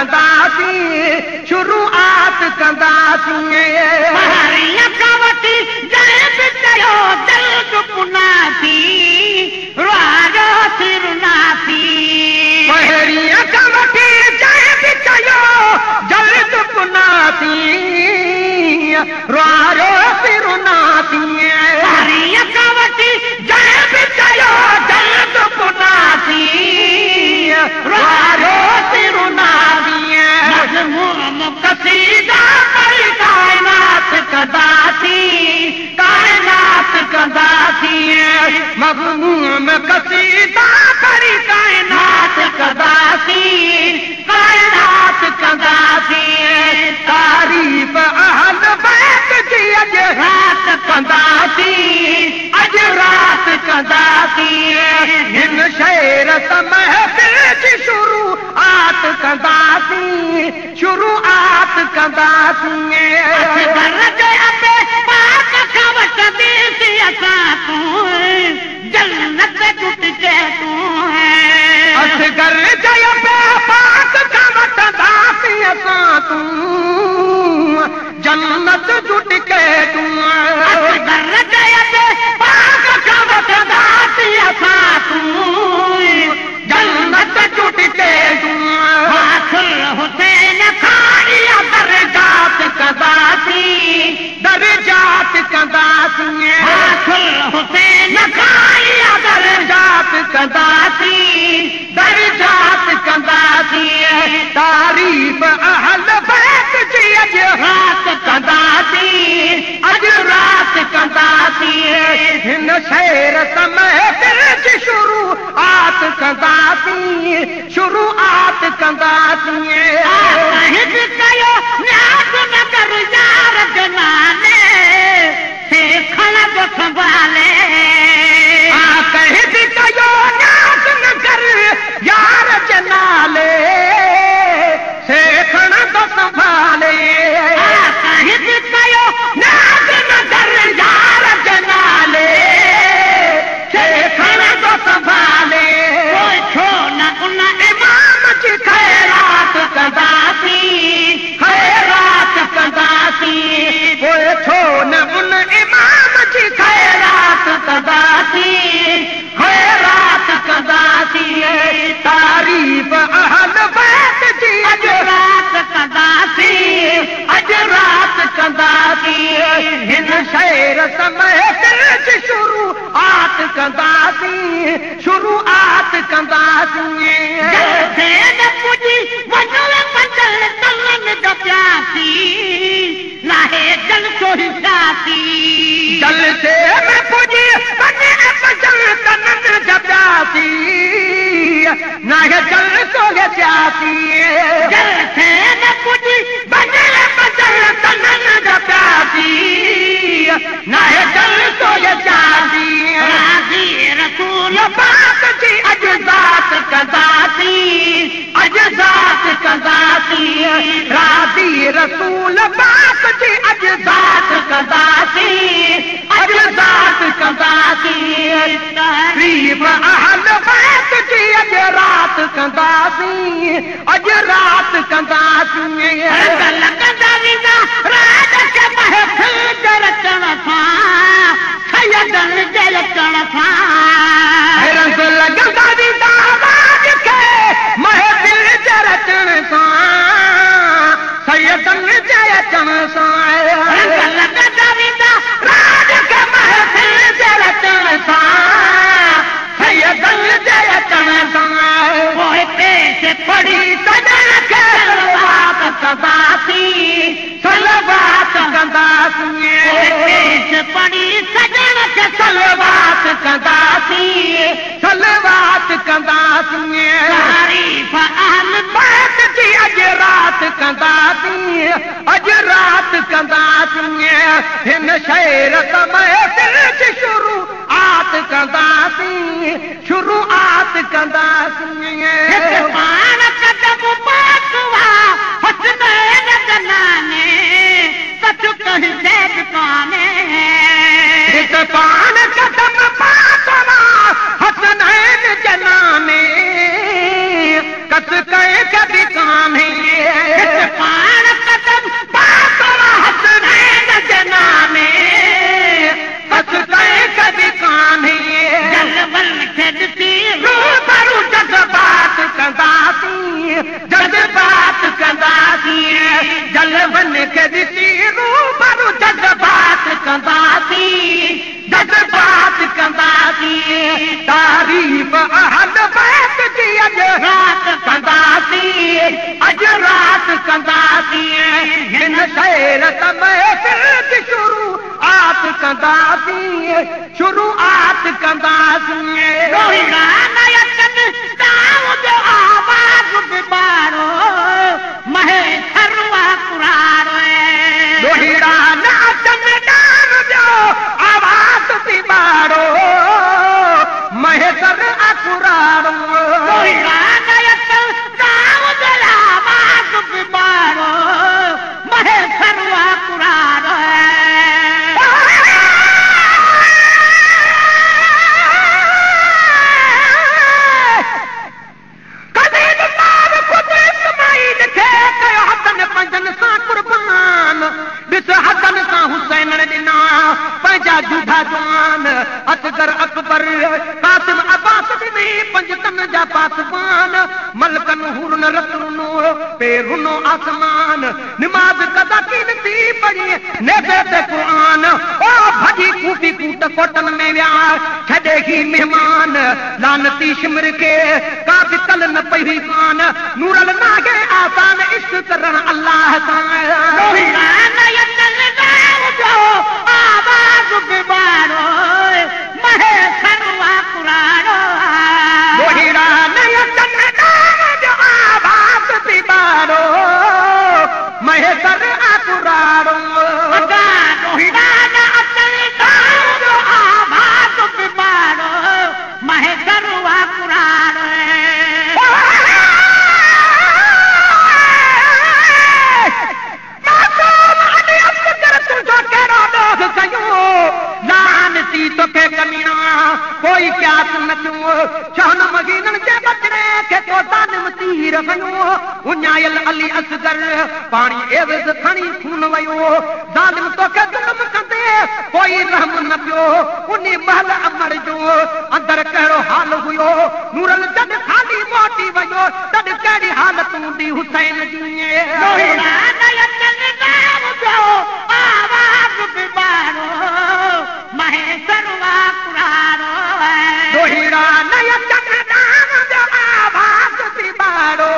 कंदासीं शुरूआत कंदासीं पहाड़ियां कवटी जंहिं बि चयो जल्द पुनासीं रुआरो सिरुनासीं पहाड़ियां कवटी जंहिं बि चयो जल्द पुनासीं रुआरो सिरुनासीं पहाड़ियां कवटी जंहिं बि चयो जल्द पुनासीं रुआरो सिरुनासीं मज़मून कसीदा पढ़ी कायनात कंदासीं मज़मून कसीदा पढ़ी कायनात कंदासीं तारीफ़ अहल बैत जी अॼु रात कंदासीं हिन शेर महफ़िल जी शुरूआत कंदासीं जन्नत जुट के तूं असगर जय पाक का वठंदासीं असां तूं जन्नत जुट के तूं असगर जय पाक का वठंदासीं असां तूं जन्नत जुट के तूं हासिल हुसैन खां इहा दर्जात कंदासीं हासिल हुसैन खां इहा दर्जात कंदासीं तारीफ़ अहल बैत जी अॼु रात कंदासीं हिन शेर महफ़िल जी शुरूआत कंदासीं कयो न्याज़ न कर यार जनाने सेखण जो संभाले कहीं भी कयो न्याज़ न कर यार जनाले सेखण जो संभाले कहीं भी कयो न्याज़ न कर यार जनाले सेखण जो संभाले कोई छो न उन इमाम जी खैरात कंदासीं कोई छो न उन इमाम जी खैरात कंदासीं तारीफ़ अहल बैत जी अॼु रात कंदासीं हिन शेर महफ़िल जी शुरूआत कंदासीं पुॼी वञो पंजल तलन जो प्यासीं नाहे जल सोहिसासीं जलसे में पुॼी वञे पंजल तलन जो प्यासीं नाहे जल सोहिसासीं जलसे में पुॼी वञे पंजल तलन जो प्यासीं नाहे जल सोहिसासीं राज़ी रसूल पाक जी अॼु ज़ात कंदासीं राज़ी रसूल पाक जी अॼु ज़ात कंदासीं तारीफ़ अहल बैत जी अॼु रात कंदासीं लगंदा वेंदा रात खे महफ़िल जे रचण सां सैयदनि जे अचण सां रंग लगंदा वेंदा रात खे महफ़िल जे रचण सां सैयदनि जे अचण सां रंग लगंदा वेंदा रात खे महफ़िल जे रचण सां सैयदनि जे अचण सां पोइ पेश पढ़ी सजण खे सलवात कंदासीं पेश पढ़ी सजण खे सलवात कंदासीं तारीफ़ अहल बैत जी अॼु रात कंदासीं हिन शेर महफ़िल जी शुरूआत कंदासीं पाण कदम पासवा हुस्नैन जनाने कछु कहीं देख काने पाण कदम पासवा खे ॾिसी रूबरू जज़्बात कंदासीं, जज़्बात कंदासीं, जलवन खे ॾिसी रूबरू जज़्बात कंदासीं, जज़्बात कंदासीं, तारीफ़ अहल बैत जी अॼु रात कंदासीं, अॼु रात कंदासीं, हिन शहर महफ़िल शुरूआत कंदासीं, शुरूआत कंदासीं। रोहिड़ा न अचनि ताऊं जो आवाज़ बि ॿारो महे सरवा कुरारो रोहिड़ा न अचनि ताऊं जो आवाज़ बि ॿारो महे सरवा कुरारो। रोहिड़ा न अचनि ताऊं जो आवाज़ बि ॿारो महे सरवा कुरारो हसन सां हुसैन ॾिना पंहिंजा जूठा जवान, असगर अकबर कासिम अब्बास ॾिनी पंजतन जा पासवान, मलकन हुरन रतरुनो पेरुनो आसमान, निमाज़ कदा कीनती पढ़ी नेबे ते क़ुरान, ओ भॼी कूटी कूट कोटन में विया छॾे ही मेहमान, लानती शिमर खे का बि कल न पई हुई कान, नूरल नागे आसान इश्क करण अल्लाह सां। आवाज़ बि ॿारो महे सरवा कुरारो रोहिड़ा न अचनि ताऊं जो आवाज़ बि ॿारो महे सरवा कुरारो। रोहिड़ा न अचनि ताऊं जो आवाज़ बि ॿारो महे सरवा कुरारो तोखे कमीना कोई क्यास न थियो, छहन मगीननि जे बचड़े खे को ज़ालिम तीर खयो, उञायल अली असगर पाणी एवज़ खणी खून वयो, ज़ालिम तोखे ज़ुल्म कंदे कोई रहम न पियो, उन महल अमर जो अंदर कहिड़ो हाल हुयो, नूरल जॾहिं खाली मोटी वयो तॾहिं कहिड़ी हालत हूंदी हुसैन जी। आवाज़ बि ॿारो महे सरवा कुरारो रोहिड़ा न अचनि ताऊं जो आवाज़ बि ॿारो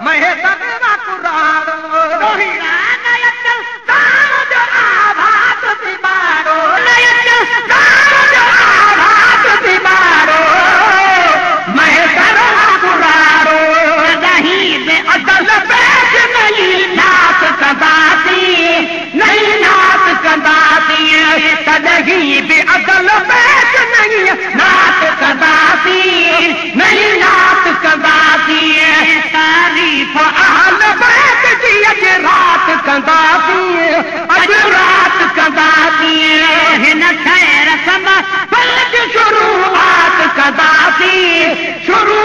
महे सरवा कुरारो। रोहिड़ा न अचनि ताऊं जो आवाज़ बि ॿारो ताऊं जो आवाज़ बि ॿारो महे सरवा कुरारो। नहीं बे असल बैठ नहीं नाच कंदासीं, नहीं नाच कंदासीं, तॾहिं बि असल बैठ नहीं नाच कंदासीं, नहीं नाच कंदासीं, तारीफ़ अहल बैत जी अॼु रात कंदासीं, अॼु रात कंदासीं, हिन शहर समा शुरूआत कंदासीं, शुरू